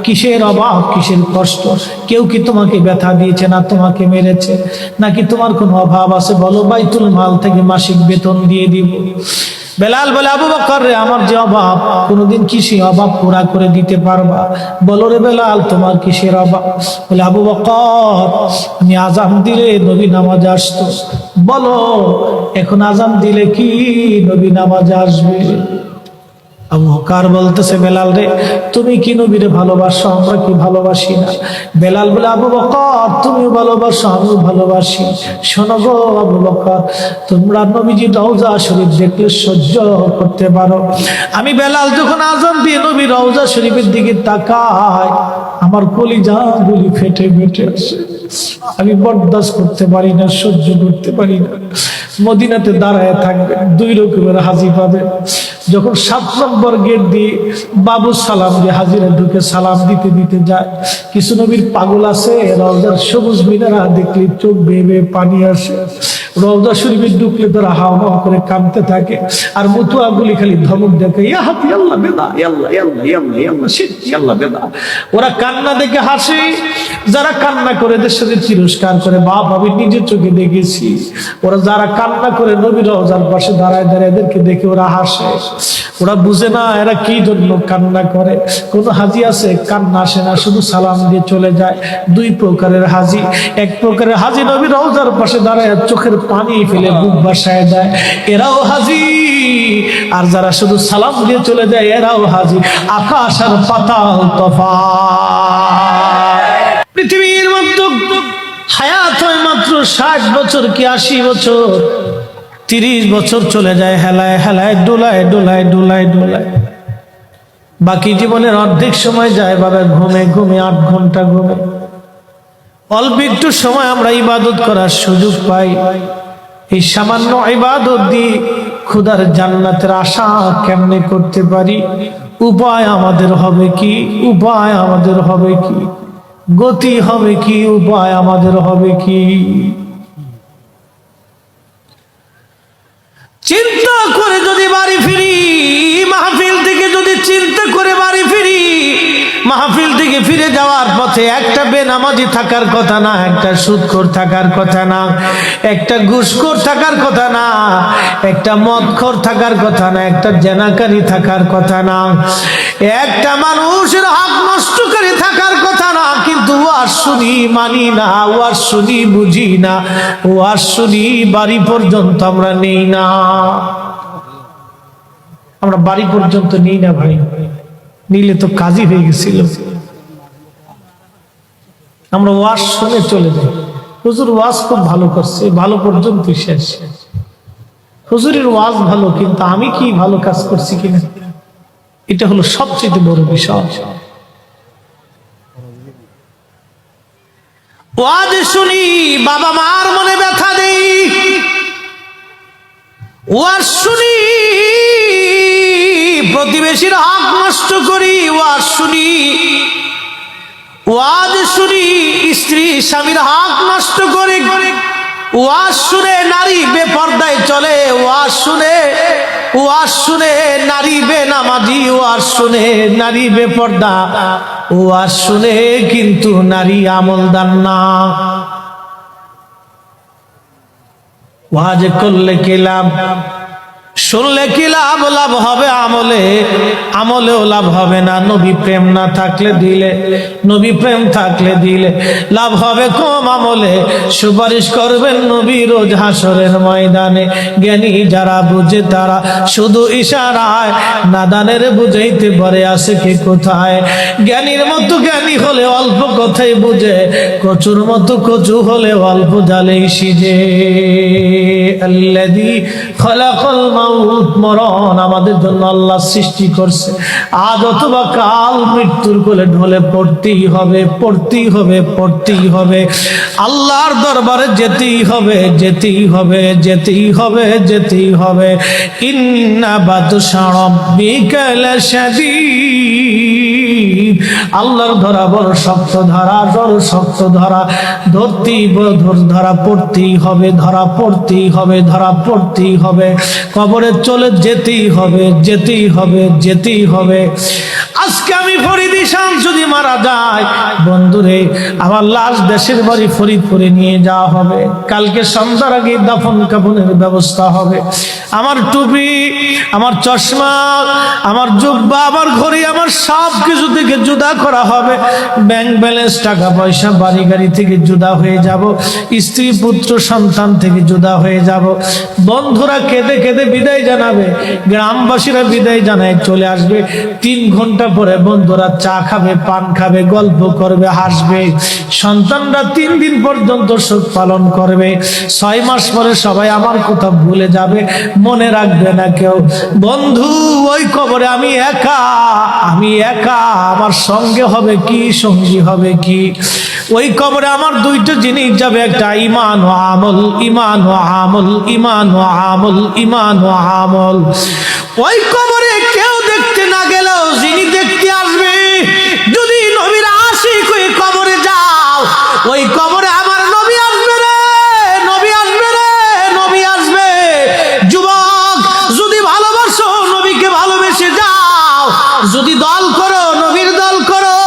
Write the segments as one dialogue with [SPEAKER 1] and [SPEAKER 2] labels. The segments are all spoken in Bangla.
[SPEAKER 1] কিসের অভাব, কিসের কষ্ট? কেউ কি তোমাকে ব্যথা দিয়েছে না তোমাকে মেরেছে? নাকি তোমার কোনো অভাব আছে? বলো, বাইতুল মাল থেকে মাসিক বেতন দিয়ে দিব। বেলাল বলে, আবু বকর রে, আমার যে অভাব, কোনোদিন কি সেই অভাব পুরা করে দিতে পারবা? বলো রে বেলাল, তোমার কিসের অভাব? বলে, আবু বকর, আমি আজান দিলে নবী নামাজে আসতো। বলো, এখন আজান দিলে কি নবী নামাজে আসবে? আবু বকর বলতেছে, বেলাল রে, তুমি কি নবীরে ভালোবাসো, আমরা কি ভালোবাসি না? বেলাল বলে, আবু বকর, তুমিও ভালোবাসো, আমিও ভালোবাসি। শোনো গো আবু বকর, তোমরা নবীজির রওজা শরীফ দেখলে সহ্য করতে পারো? আমি বেলাল যখন আজান দিয়ে নবীর রওজা শরীফের দিকে তাকাই, আমার কলিজা গুলি ফেটে ফেটে আসে। আমি বরদাস্ত করতে পারি না, সহ্য করতে পারি না। মদিনাতে দাঁড়ায় থাকবে, দুই রকমের হাজি পাবে। যখন 7 নম্বর গেট দিয়ে বাবু সালাম দিয়ে হাজিরা ঢুকে সালাম দিতে দিতে যায়, কিছু নবীর পাগল আছে, রওজার সবুজ মিনারা দেখলে চোখ বেয়ে বেয়ে পানি আসে। রওজা শরীফে ঢুকলে তারা হাওয়া করে কাঁদতে থাকে, আর মুতুয়াগুলি খালি ধমক দেখে, ইয়া হাতি আল্লাহ বেদা, আল্লাহ আল্লাহ আল্লাহ আল্লাহ শিরকি আল্লাহ বেদা। ওরা কান্না দেখে হাসে, যারা কান্না করে এদের সাথে তিরস্কার করে। বাপ, আমি নিজের চোখে দেখেছি, ওরা যারা কান্না করে নবীর রওজার পাশে দাঁড়ায় দাঁড়ায় এদেরকে দেখে ওরা হাসে। ওরা বুঝে না এরা কি জন্য কান্না করে। কোন হাজি আছে কান্না আসে না, শুধু সালাম দিয়ে চলে যায়। দুই প্রকারের হাজি। এক প্রকারের হাজি নবীর রওজার পাশে দাঁড়ায় চোখের পানি ফেলে বুক বাসায় দেয়, এরাও হাজি। আর যারা শুধু সালাম দিয়ে চলে যায়, এরাও হাজি। আকাশ আর পাতাল তফাৎ। পৃথিবীর মধ্যে হায়াত হয় মাত্র 60 বছর কি 80 বছর। 30 বছর চলে যায় হেলায় হেলায়, ডোলায় ডোলায় ডোলায় ডোলায়। বাকি জীবনের অর্ধেক সময় যায় বাবা ঘুমে ঘুমে, 8 ঘন্টা ঘুমে। অল্প একটু সময় আমরা ইবাদত করার সুযোগ পাই। এই সামান্য ইবাদত দিয়ে খোদার জান্নাতের আশা কেমনে করতে পারি? উপায় আমাদের হবে কি? উপায় আমাদের হবে কি? গতি হবে কি? উপায় আমাদের হবে কি? চিন্তা করে যদি বাড়ি ফিরি, মাহফিল থেকে যদি চিন্তা করে বাড়ি ফিরি, মাহফিল থেকে ফিরে যাওয়ার পথে একটা বেনামাজি থাকার কথা না, একটা সুদখোর থাকার কথা না, একটা ঘুষখোর থাকার কথা না, একটা মদখোর থাকার কথা না, একটা জেনাকারী থাকার কথা না, একটা মানুষের হক নষ্টকারী থাকার কথা না। কিন্তু ওয়াজ শুনি মানি না, ওয়াজ শুনি বুঝি না, ওয়াজ শুনি বাড়ি পর্যন্ত আমরা নেই না। আমরা বাড়ি পর্যন্ত নেই না ভাই, নিলে তো কাজই হয়ে গেছিল। আমরা ওয়াজ শুনে চলে যাই, হুজুর ওয়াজ খুব ভালো করছে, ভালো পর্যন্ত শেষ। হুজুরের ওয়াজ ভালো, কিন্তু আমি কি ভালো কাজ করছি কিনা, এটা হলো সবচেয়ে বড় বিষয়। ওয়াজ শুনি, বাবা মার মনে ব্যথা দেই। ওয়াজ শুনি, প্রতিবেশীর হক নষ্ট করি। ওয়াজ শুনি, ওয়াজ শুনি, স্ত্রী স্বামীর হক নষ্ট করে। ওয়াজ শুনে নারী বেপর্দায় চলে। ওয়াজ শুনে, ওয়াজ শুনে নারী বেনামাজি। ওয়াজ শুনে নারী বেপর্দা। ওয়াজ শুনে কিন্তু নারী আমলদার না। ওয়াজ করলে কি লাভ, শুনলে কি লাভ? লাভ হবে আমলে, আমলেও লাভ হবে না। নবী প্রেম না থাকলে দিলে, নবী প্রেম থাকলে দিলে লাভ হবে কম আমলে। সুপারিশ করবেন নবী রোজ হাসরের ময়দানে। জ্ঞানী যারা বুঝে তারা শুধু ইশারায়, নাদানের বুঝাইতে পারে আছে কে কোথায়। জ্ঞানীর মতো জ্ঞানী হলে অল্প কথাই বুঝে, কচুর মতো কচু হলে অল্প জালেই সিজে। আল্লাযী খালাকাল মাউত, মরণ আমাদের জন্য আল্লাহ সৃষ্টি করছে। আজ অথবা কাল মৃত্যুর কোলে ঢলে পড়তেই হবে, পড়তেই হবে, পড়তেই হবে। আল্লাহর দরবারে যেতেই হবে, যেতেই হবে, যেতেই হবে, যেতেই হবে। ইন্না বাতশা রাব্বিকা লাশাদীদ। আল্লাহর ধরা বড় শক্ত ধরা, বড় শক্ত ধরা। ধরতেই ধরা পড়তেই হবে, ধরা পড়তেই হবে, ধরা পড়তেই হবে। কবরে চলে যেতেই হবে, যেতেই হবে, যেতেই হবে। আজকে আমি ফরিদি শামসুদ্দীন মারা যায়, বন্ধুরে আমার লাশ দেশের বাড়ি ফরিদপুরে নিয়ে যাওয়া হবে, কালকে সন্ধ্যার আগে দাফন কাফনের ব্যবস্থা হবে। আমার টুপি, আমার চশমা, আমার জুব্বা, আমার ঘড়ি, আমার সব কিছু থেকে জুদা করা হবে। ব্যাংক ব্যালেন্স, টাকা পয়সা, বাড়ি গাড়ি থেকে জুদা হয়ে যাব, স্ত্রী পুত্র সন্তান থেকে জুদা হয়ে যাব। বন্ধুরা কেঁদে কেঁদে বিদায় জানাবে, গ্রামবাসীরা বিদায় জানায় চলে আসবে। 3 ঘন্টা পরে বন্ধুরা চা খাবে, পান খাবে, গল্প করবে, হাসবে। সন্তানরা 3 দিন পর্যন্ত শোক পালন করবে। 6 মাস পরে সবাই আমার কথা ভুলে যাবে, মনে রাখবে না কেউ। বন্ধু, ওই কবরে আমি একা, আমি একা, আমার সঙ্গে হবে কি, সঙ্গী হবে কি? ওই কবরে আমার 2টা জিনিস যাবে, একটা ঈমান ও আমল, ঈমান ও আমল, ঈমান ও আমল, ঈমান ও আমল। ওই কবরে কেউ দেখতে না গেলেও যিনি দেখতে আসবে, যদি নবীর আশিক ওই কবরে যাও, ওই কবরে আমার নবী আসবে রে, নবী আসবে রে, নবী আসবে। যুবক, যদি ভালোবাসো নবীকে ভালোবেসে যাও, যদি দল করো নবীর দল করো,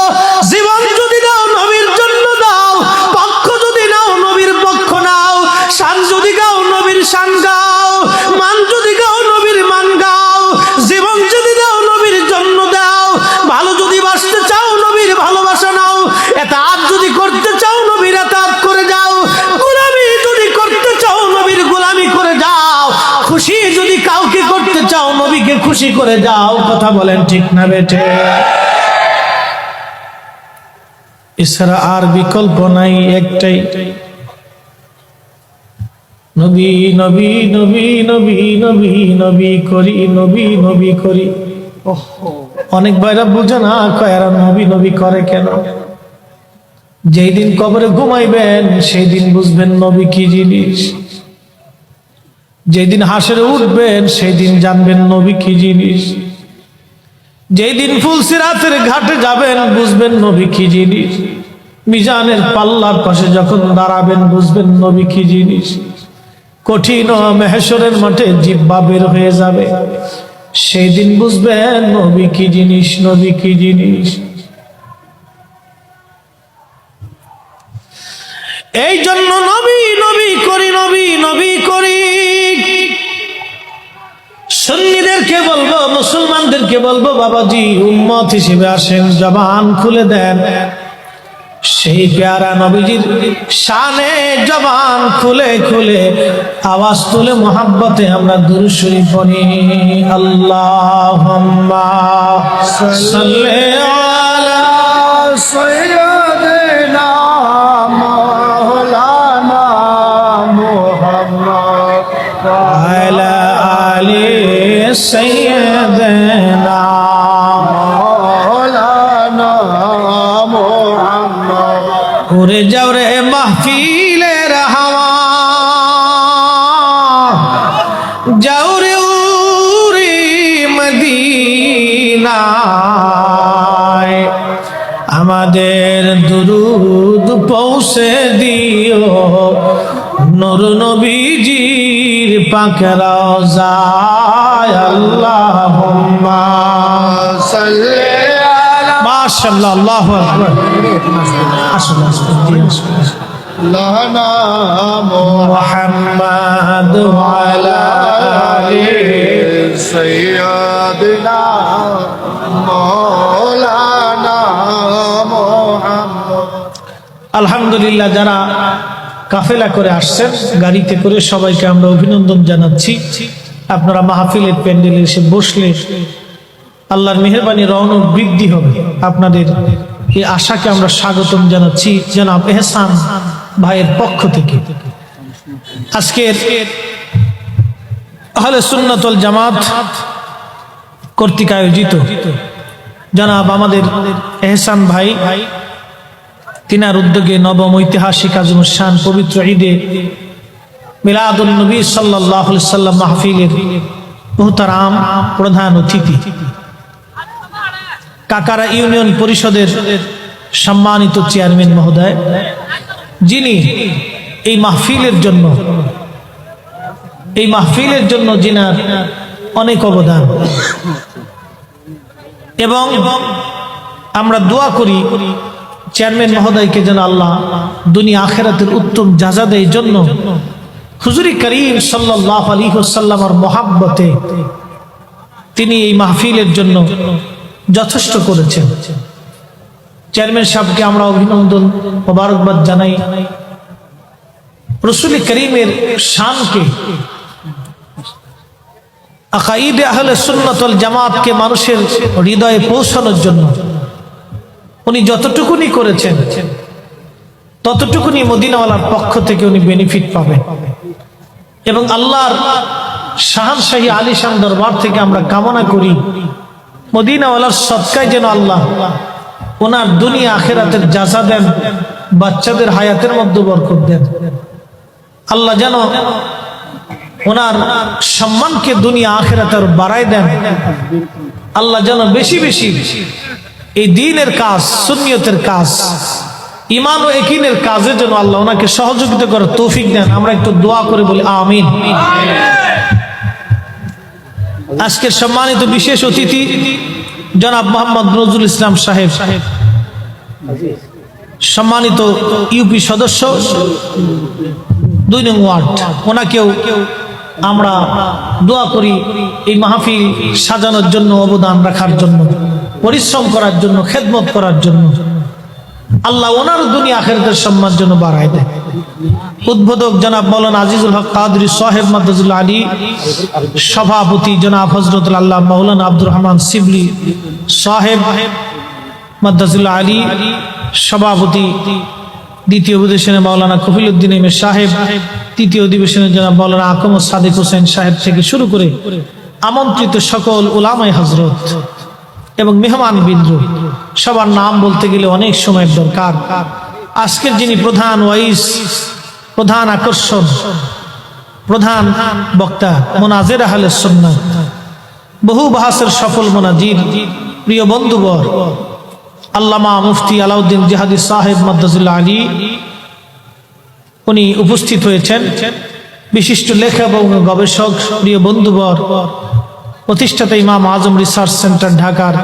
[SPEAKER 1] জীবন যদি দাও নবীর জন্য দাও, পক্ষ যদি নাও নবীর পক্ষ নাও, শান যদি গাও নবীর শান গাও, মান যদি গাও নবীর মান গাও, জীবন যদি দাও নবীর জন্য দাও, ভালো যদি বাসতে চাও নবীর ভালোবাসা নাও, এতাত যদি করতে চাও নবীর এতাত করে যাও, গোলামি যদি করতে চাও নবীর গোলামি করে যাও, খুশি যদি কাউকে করতে চাও নবীকে খুশি করে যাও। কথা বলেন ঠিক না বেঠে? এছাড়া আর বিকল্প নাই, একটাই, নবী নবী নবী নবী নবী নবী করি, নবী নবী করি। অনেক ভাইরা বুঝে না, কয় এরা নবী নবী করে কেন? যেই দিন কবরে ঘুমাইবেন সেই দিন বুঝবেন নবী কি জিনিস। যেই দিন হাসরে উঠবেন সেই দিন জানবেন নবী কি জিনিস। যেই দিন ফুলসিরাতের ঘাটে যাবেন বুঝবেন নবী কি জিনিস। মিজানের পাল্লার পাশে যখন দাঁড়াবেন বুঝবেন নবী কি জিনিস। কঠিন মেহশরের মাঠে জিহ্বা বের হয়ে যাবে, সেই দিন বুঝবেন নবী কি জিনিস, নবী কি জিনিস। এই জন্য নবী নবী করি, নবী নবী করি। সুন্নিদেরকে বলবো, মুসলমানদেরকে বলবো, বাবাজি উম্মত হিসেবে আসেন, জবান খুলে দেন, সেই প্যারা নবীজির শানে জবান খুলে খুলে আওয়াজ তুলে মোহাব্বতে আমরা দুরূদ শরীফ পড়ি। আল্লাহুম্মা সাল্লি আলা সাইয়্যিদিনা মাওলানা মুহাম্মদ ওয়া আলা আলি সাইয়্যিদিনা উড়ে যাও রে মাহফিলের হাওয়া, যাও রে উড়ে মদিনায়, আমাদের দুরুদ পৌঁছে দিও নূর নবীজির পাক রওজায়। আল্লাহুম্মা সাল্লি আলা, মাশাআল্লাহ, আল্লাহু আকবার। আসলে লানা মুহাম্মাদ ওয়া আলা আলি সাইয়্যিদিনা মাওলানা মুহাম্মদ। আলহামদুলিল্লাহ, যারা কাফেলা করে আসছেন গাড়িতে করে সবাইকে আমরা অভিনন্দন জানাচ্ছি। আপনারা মাহফিলের প্যান্ডেলে এসে বসলে আল্লাহর মেহেরবানি রওনক বৃদ্ধি হবে। আপনাদের এই আশাকে আমরা স্বাগতম জানাচ্ছি জনাব এহসান ভাইয়ের পক্ষ থেকে। আজকের আহলে সুন্নাত ওয়াল জামাত কর্তৃক আয়োজিত জনাব আমাদের এহসান ভাই, তিনার উদ্যোগে নবম ঐতিহাসিক আজমুস শান পবিত্র ঈদে মিলাদুন নবী সাল্লাল্লাহু আলাইহি সাল্লাম মাহফিলের মুহতারাম প্রধান অতিথি, কাকারা ইউনিয়ন পরিষদের সম্মানিত চেয়ারম্যান মহোদয়, যিনি এই মাহফিলের জন্য যিনার অনেক অবদান, এবং আমরা দোয়া করি চেয়ারম্যান মহোদয়কে যেন আল্লাহ দুনিয়া আখিরাতের উত্তম জাযা দেয়। জন্য হুজুর করিম সাল্লাল্লাহু আলাইহি ওয়াসাল্লামের মহব্বতে তিনি এই মাহফিলের জন্য যথেষ্ট করেছেন। চেয়ারম্যান সাহেবকে আমরা অভিনন্দন মোবারকবাদ জানাই। রাসূল করিমের শানকে, আকাইদে আহলে সুন্নাত ওয়াল জামাতকে মানুষের হৃদয়ে পৌঁছানোর জন্য উনি যতটুকুনি করেছেন ততটুকুনি মদিনাওয়ালার পক্ষ থেকে উনি বেনিফিট পাবেন। এবং আল্লাহর শাহানশাহী আলিশান দরবার থেকে আমরা কামনা করি মদিনাওয়ালার সদকায় যেন আল্লাহ ওনার দুনিয়া আখিরাতের জাযা দেন, বাচ্চাদের হায়াতের মধ্যে বরকত দেন। আল্লাহ যেন ওনার সম্মানকে দুনিয়া আখিরাতের বাড়ায় দেন। আল্লাহ যেন বেশি বেশি এই দ্বীনের কাজ, সুন্নিয়তের কাজ, ঈমান ও ইয়াকিনের কাজে যেন আল্লাহ ওনাকে সহযোগিতা করার তৌফিক দেন। আমরা একটু দোয়া করে বলি আমিন। আজকের সম্মানিত বিশেষ অতিথি জনাব মোহাম্মদ নজরুল ইসলাম সাহেব, সম্মানিত ইউপি সদস্য 2 নং ওয়ার্ড, ওনাকেও আমরা দোয়া করি এই মাহফিল সাজানোর জন্য, অবদান রাখার জন্য, পরিশ্রম করার জন্য, খেদমত করার জন্য। আল্লাহ ওনার দুনিয়া আখিরাতের সম্মান জন্য বাড়ায় দেয়। উদ্বোধক জনাব মাওলানা আজিজুল হক কাদরি সাহেব মাদ্দাজুল আলী, সভাপতি জনাব হযরতুল আল্লাহ মাওলানা আব্দুর রহমান শিবলি সাহেব মাদ্দাজুল আলী, সভাপতি দ্বিতীয় অধিবেশনে মাওলানা কফিল উদ্দিন আহমেদ সাহেব, তৃতীয় অধিবেশনে জনাব মাওলানা আকম সাদিক হোসেন সাহেব থেকে শুরু করে আমন্ত্রিত সকল উলামায়ে হযরত এবং মেহমান বৃন্দ, সবার নাম বলতে গেলে অনেক সময়ের দরকার। আজকের যিনি প্রধান ওয়াইজ, প্রধান আকর্ষণ, প্রধান বক্তা, মুনাজির আহলে সুন্নাহ, বহু বাহাসের সফল মুনাজির, প্রিয় বন্ধুবর আল্লামা মুফতি আলাউদ্দিন জিহাদি সাহেব মাদ্দাজুল্লাহ আলী, উনি উপস্থিত হয়েছেন। বিশিষ্ট লেখক এবং গবেষক, প্রিয় বন্ধুবর প্রতিষ্ঠাতা ইমাম আজম রিসার্চ সেন্টার ঢাকার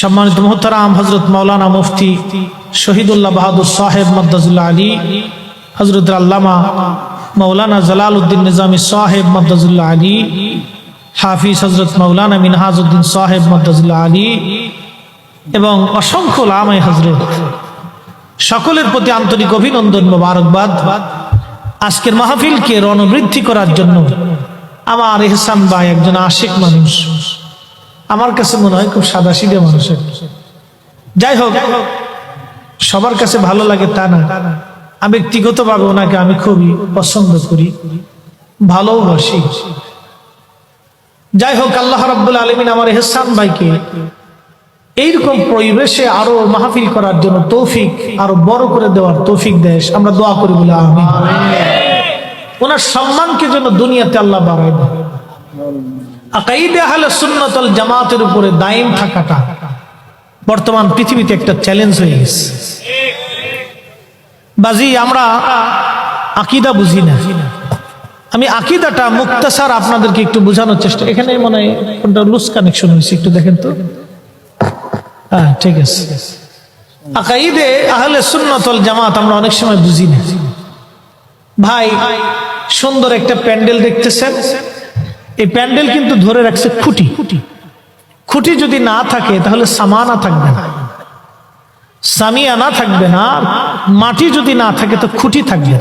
[SPEAKER 1] সম্মানিত মুহতারাম হযরত মাওলানা মুফতি শহীদুল্লাহ বাহাদুর সাহেব মাদ্দাজুল্লাহ আলী, হযরত আল্লামা মাওলানা জালালউদ্দিন নিজামী সাহেব মাদ্দাজুল্লাহ আলী, হাফিজ হযরত মাওলানা মিনহাজউদ্দিন সাহেব মাদ্দাজুল্লাহ আলী এবং অসংখ্য উলামায়ে হযরত, সকলের প্রতি আন্তরিক অভিনন্দন, মোবারকবাদ। আজকের মাহফিলকে রণবৃদ্ধি করার জন্য আমার এহসান ভাই একজন আশিক মানুষ, আমার কাছে মনে হয় খুব সাদাসিধে মানুষের। যাই হোক, সবার কাছে ভালো লাগে তা না, আমি ব্যক্তিগতভাবে ওনাকে আমি খুবই পছন্দ করি, ভালোবাসি। যাই হোক, আল্লাহ রাব্বুল আলামিন আমার এহসান ভাইকে এইরকম পরিবেশে আরো মাহফিল করার জন্য তৌফিক আরো বড় করে দেওয়ার তৌফিক দেয়। আমরা দোয়া করি বলে আমিন। ওনার সম্মানকে যেন দুনিয়াতে আল্লাহ বাড়ায় দেয়। আকাইদে আহলে সুন্নাত ওয়াল জামাতের উপরে দায়ম থাকাটা বর্তমান পৃথিবীতে একটা চ্যালেঞ্জ হয়ে গেছে। বাজি আমরা আকীদা বুঝি না। আমি আকীদাটা মুক্তাসার আপনাদেরকে একটু বোঝানোর চেষ্টা, এখানে মনে হয় কোনটা লুজ কানেকশন হয়েছে, একটু দেখেন তো। হ্যাঁ, ঠিক আছে। আকাইদে আহলে সুন্নাত ওয়াল জামাত আমরা অনেক সময় বুঝি না। ভাই, সুন্দর একটা প্যান্ডেল দেখতেছেন, এই প্যান্ডেল কিন্তু ধরে রাখছে খুঁটি। খুঁটি যদি না থাকে তাহলে সামানা থাকবে না, সামিয়ানা থাকবে না। মাটি যদি না থাকে তো খুঁটি থাকবে।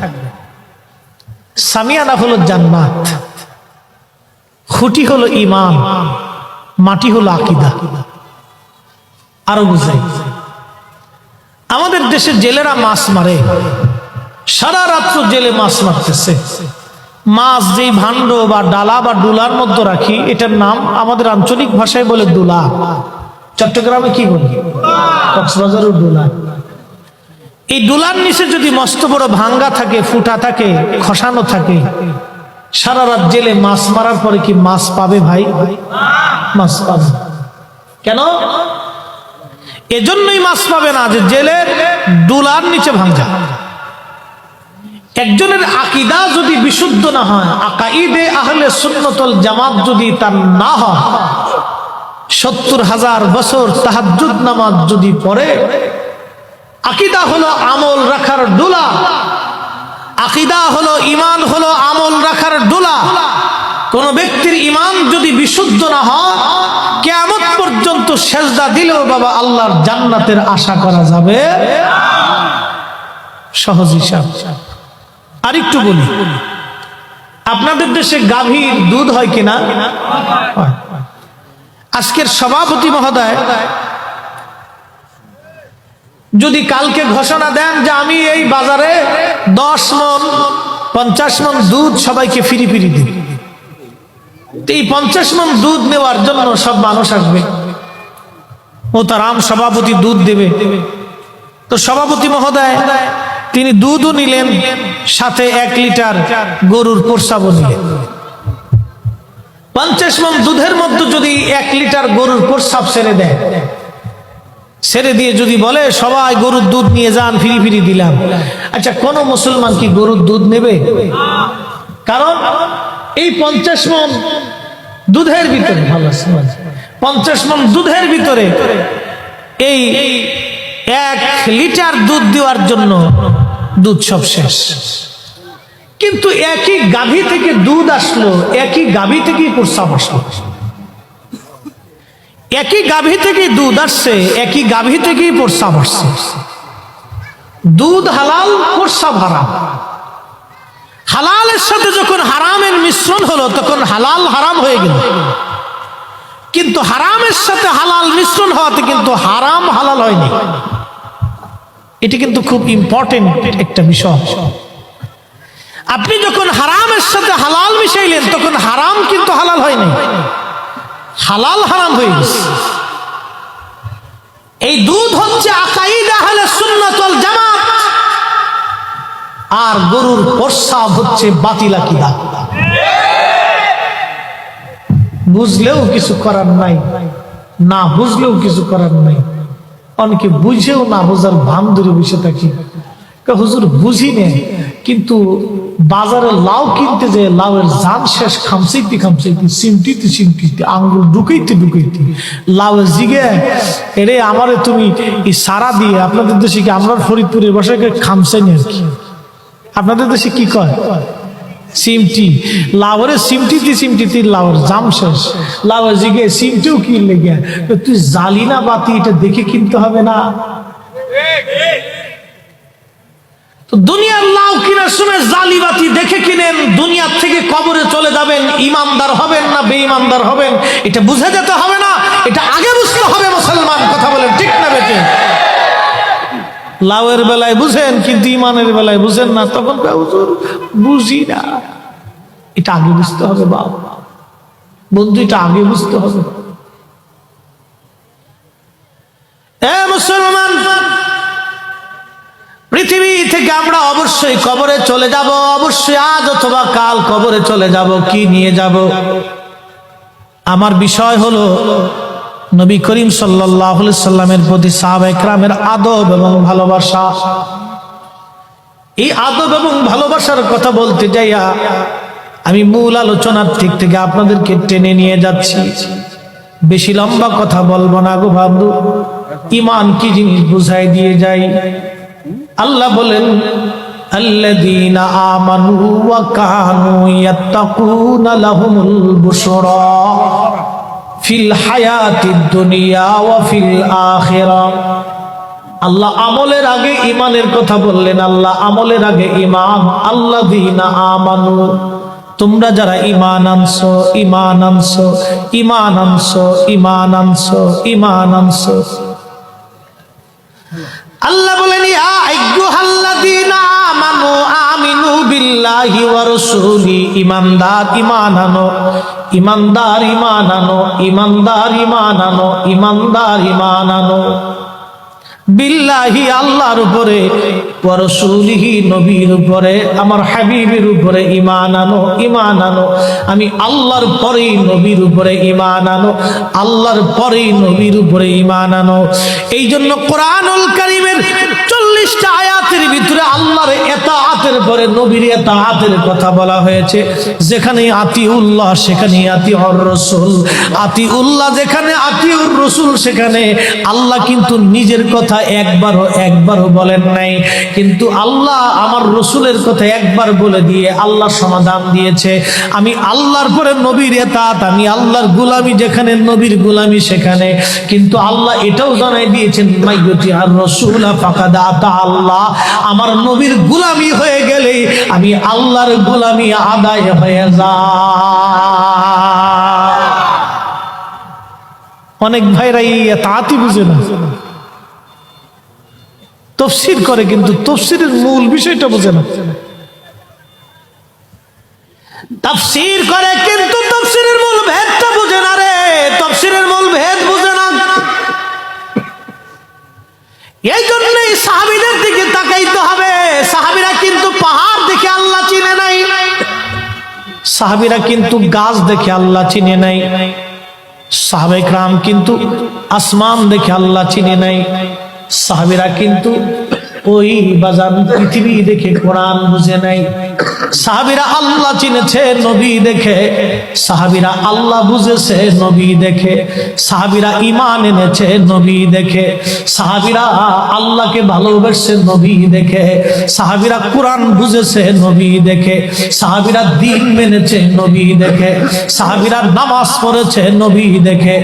[SPEAKER 1] সামিয়ানা হলো জান্নাত, খুঁটি হলো ঈমান, মাটি হলো আকীদা। আরো বুঝাই, আমাদের দেশে জেলেরা মাছ মারে, সারা রাত্র জেলে মাছ মারতেছে। মাছ যেই ভাণ্ড বা ডালা বা ডুলার মধ্যে রাখি, এটার নাম আমাদের আঞ্চলিক ভাষায় বলে ডুলা, চট্টগ্রামে কি বলে, কক্সবাজারের ডুলা। এই ডুলার নিচে যদি মস্ত বড় ভাঙ্গা থাকে, ফুটা থাকে, খসানো থাকে, সারা রাত জেলে মাছ মারার পরে কি মাছ পাবে ভাই? মাছ পাবে। কেন? এজন্যই মাছ পাবে না যে জেলের ডুলার নিচে ভাঙ্গা। একজনের আকীদা যদি বিশুদ্ধ না হয়, আকাইদে আহলে সুন্নাত ওয়াল জামাত যদি তার না হয়, 70,000 বছর তাহাজ্জুদ নামাজ যদি পড়ে, আকীদা হলো আমল রাখার ডোলা, আকীদা হলো ঈমান হলো আমল রাখার ডোলা। কোন ব্যক্তির ঈমান যদি বিশুদ্ধ না হয়, কিয়ামত পর্যন্ত সেজদা দিলেও বাবা আল্লাহর জান্নাতের আশা করা যাবে সহজ হিসাব। আরেকটু বলি, আপনাদের দেশে গাভীর দুধ হয় কিনা? হয়। আজকের সভাপতি মহোদয় যদি কালকে ঘোষণা দেন যে আমি এই বাজারে 10 মণ 50 মণ দুধ সবাইকে ফ্রি ফ্রি দিই, এই 50 মণ দুধ নেওয়ার জন্য সব মানুষ আসবে, ও তার সভাপতি দুধ দেবে। তো সভাপতি মহোদয় তিনি দুধও নিলেন, সাথে 1 লিটার গরুর প্রস্রাবও নিলেন। 50 মণ দুধের মধ্যে যদি 1 লিটার গরুর প্রস্রাব ছেড়ে দেয়, ছেড়ে দিয়ে যদি বলে সবাই গরুর দুধ নিয়ে যান, ফ্রি ফ্রি দিলাম, আচ্ছা কোন মুসলমান কি গরুর দুধ নেবে? কারণ এই 50 মণ দুধের ভিতরে, 50 মণ দুধের ভিতরে এই 1 লিটার দুধ দেওয়ার জন্য দুধ সব শেষ। কিন্তু একই গাভী থেকে দুধ আসলো, একই গাভী থেকেই প্রস্রাব আসলো, একই গাভী থেকে দুধ আসছে, একই গাভী থেকেই প্রস্রাব আসছে। দুধ হালাল, প্রস্রাব হারাম। হালালের সাথে যখন হারামের মিশ্রণ হলো তখন হালাল হারাম হয়ে গেল, কিন্তু হারামের সাথে হালাল মিশ্রণ হওয়াতে কিন্তু হারাম হালাল হয়নি। এটি কিন্তু খুব ইম্পর্টেন্ট একটা বিষয়। আপনি যখন হারামের সাথে হালাল মিশাইলেন তখন হারাম কিন্তু হালাল হয়নি, হালাল হারাম হয়ে গেছে। এই দুধ হচ্ছে আকাইদা আহলে সুন্নাত ওয়াল জামাত, আর গরুর প্রস্রাব হচ্ছে বাতিল আকীদা। বুঝলেও কিছু করার নাই, না বুঝলেও কিছু করার নাই। অনেকে বুঝেও না বোঝার ভান ধরে বসে থাকি, হুজুর বুঝি নে, কিন্তু বাজারে লাউ কিনতে যে লাউয়ের জান শেষ, খামসাইতে খামসাইতে, সিমটিতে সিমটিতে, আঙ্গুল ঢুকাইতে ঢুকাইতে লাউয়ের জিগে এরে আমারে তুমি এই সারা দিয়ে, আপনাদের দেশে কি, আমরা ফরিদপুরের ভাষায় খামসাই নি আর কি, আপনাদের দেশে কি কয়? সিমটি। লাউরে সিমটিতে সিমটিতে লাউর জাম শেষ, লাউয়ের জিগে সিমটিও কিনলে গিয়া, তুই জালি না বাতি, এটা দেখে কিনতে হবে না? দুনিয়ার লাউ কেনার সময় জালি বাতি দেখে কিনেন, দুনিয়ার থেকে কবরে চলে যাবেন, ইমানদার হবেন না বেঈমানদার হবেন এটা বুঝে যেতে হবে না, এটা আগে বুঝতে হবে মুসলমান। কথা বলেন ঠিক না বেটে? লাউয়ের বেলায় বুঝেন কিন্তু ইমানের বেলায় বুঝেন না, তখন হুজুর বুঝি না। এটা আগে বুঝতে হবে বাবা, বন্ধু, এটা আগে বুঝতে হবে। মুসলমান, পৃথিবী থেকে আমরা অবশ্যই কবরে চলে যাব, অবশ্যই আজ অথবা কাল কবরে চলে যাব। কি নিয়ে যাব? আমার বিষয় হলো নবী করিম সাল্লাল্লাহু আলাইহি সাল্লামের প্রতি সাহাবায়ে কেরামের আদব এবং ভালোবাসা। এই আদব এবং ভালোবাসার কথা বলতে যাইয়া আমি মূল আলোচনার দিক থেকে আপনাদেরকে টেনে নিয়ে যাচ্ছি। বেশি লম্বা কথা বলবো না গো বাবু, ঈমান কি জিনিস বুঝাই দিয়ে যাই। আল্লাহ বলেন, আল্লাযীনা আমানু ওয়া কানু ইয়াত্তাকুনা লাহুমুল বুশরা ফিল হায়াতিদ দুনিয়া ওয়া ফিল আখিরাহ। আল্লাহ আমলের আগে ঈমানের কথা বললেন, আল্লাহ আমলের আগে ঈমান। আল্লাযীনা আমানু, তোমরা যারা ঈমান আনছো, ঈমান আনছো, ঈমান আনছো, ঈমান আনছো, ঈমান আনছো। আল্লাহ বলেন, ইয়া আইয়ুহাল্লাযীনা আমানু আমিনু বিল্লাহি ওয়া রাসূলি। ঈমানদার ঈমান আনো, ঈমানদার ঈমান আনো, ঈমানদার ঈমান আনো, ঈমানদার ঈমান আনো। বিল্লাহি আল্লাহর উপরে, ওয়া রাসূলিহি নবীর উপরে, আমার হাবিবের উপরে ঈমান আনো, ঈমান আনো। আমি আল্লাহর পরেই নবীর উপরে ঈমান আনো, আল্লাহর পরেই নবীর উপরে ঈমান আনো। এই জন্য কোরআনুল কারীমের 40টা আয়াতের ভিতরে আল্লাহর ইতাআত তাআতের পরে নবীর তাআতের কথা বলা হয়েছে। যেখানে আতিউল্লাহ সেখানে আতিউর রাসূল, আতিউল্লাহ যেখানে আতিউর রাসূল সেখানে আল্লাহ কিন্তু নিজের কথা একবারও বলেন নাই, কিন্তু আল্লাহ আমার রসুলের কথা একবার বলে দিয়ে আল্লাহ সমাধান দিয়েছে। আমি আল্লাহর পরে নবীর এতাত, আমি আল্লাহর গোলামি যেখানে নবীর গোলামি সেখানে। কিন্তু আল্লাহ এটাও জানাই দিয়েছেন মাইয়ুতি আর রাসূল ফাকাদ আতা আল্লাহ, আমার নবীর গোলামি হয়ে গেলে আমি আল্লাহর গোলামি আদায় হয়ে যায়। অনেক ভাইরা এই এতাতই বুঝে না, তাফসীর করে কিন্তু তাফসীরের মূল বিষয়টা বোঝে না। তাফসীর করে কিন্তু তাফসীরের মূল ভেদটা বোঝে না রে, তাফসীরের মূল ভেদ বোঝে না। এই জন্যই সাহাবীদের দিকে তাকাইতে হবে। সাহাবীরা কিন্তু পাহাড় দেখে আল্লাহ চিনে নাই, সাহাবীরা কিন্তু গাছ দেখে আল্লাহ চিনে নাই, সাহাবায়ে কেরাম কিন্তু আসমান দেখে আল্লাহ চিনে নাই, সাহাবীরা কিন্তু ওই বাজার পৃথিবী দেখে কোরআন বুঝে নাই। সাহাবীরা আল্লাহ চিনেছে নবী দেখে, সাহাবীরা আল্লাহ বুঝেছে নবী দেখে, সাহাবীরা ঈমান এনেছে নবী দেখে, সাহাবীরা আল্লাহকে ভালোবেসে নবী দেখে, সাহাবীরা কোরআন বুঝেছে নবী দেখে, সাহাবীরা দ্বীন মেনেছে নবী দেখে, সাহাবীরা নামাজ পড়েছে নবী দেখে,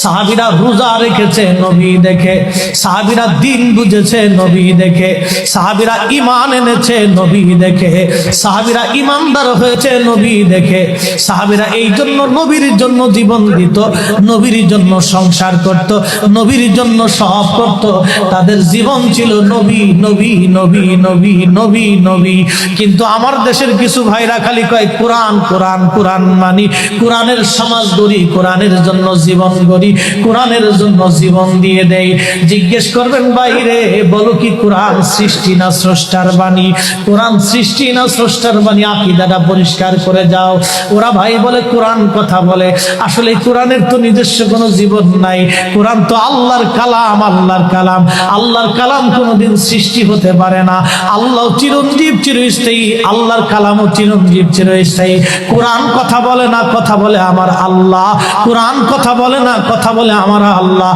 [SPEAKER 1] সাহাবীরা রোজা রেখেছে নবী দেখে, সাহাবীরা দ্বীন বুঝেছে নবী দেখে, সাহাবীরা ঈমান এনেছে নবী দেখে, সাহাবীরা ঈমানদার হয়েছে নবী দেখে। সাহাবীরা এই জন্য নবীর জন্য জীবন দিত, নবীর জন্য সংসার করত, নবীর জন্য সব করত। তাদের জীবন ছিল নবী নবী নবী নবী নবী নবী। কিন্তু আমার দেশের কিছু ভাইরা খালি কয় কোরআন কোরআন কোরআন মানি, কোরআনের সমাজ গড়ি, কোরআনের জন্য জীবন গড়ি, কোরআনের জন্য জীবন দিয়ে দেই। জিজ্ঞেস করবেন বাইরে বলো কি কোরআন সৃষ্টি না স্রষ্টার বাণী? কোরআন সৃষ্টি না স্রষ্টার বাণী? আকীদাটা পরিষ্কার করে যাও। ওরা ভাই বলে কোরআন কথা বলে, আসলে কোরআনের তো নিজস্ব কোনো জীবন নাই। কোরআন তো আল্লাহর কালাম, আল্লাহর কালাম, আল্লাহর কালাম কোনোদিন সৃষ্টি হতে পারে না। আল্লাহ চিরঞ্জীব চিরস্থায়ী, আল্লাহর কালামও চিরঞ্জীব চিরস্থায়ী। কোরআন কথা বলে না, কথা বলে আমার আল্লাহ, কোরআন কথা বলে না, কথা বলে আমার আল্লাহ।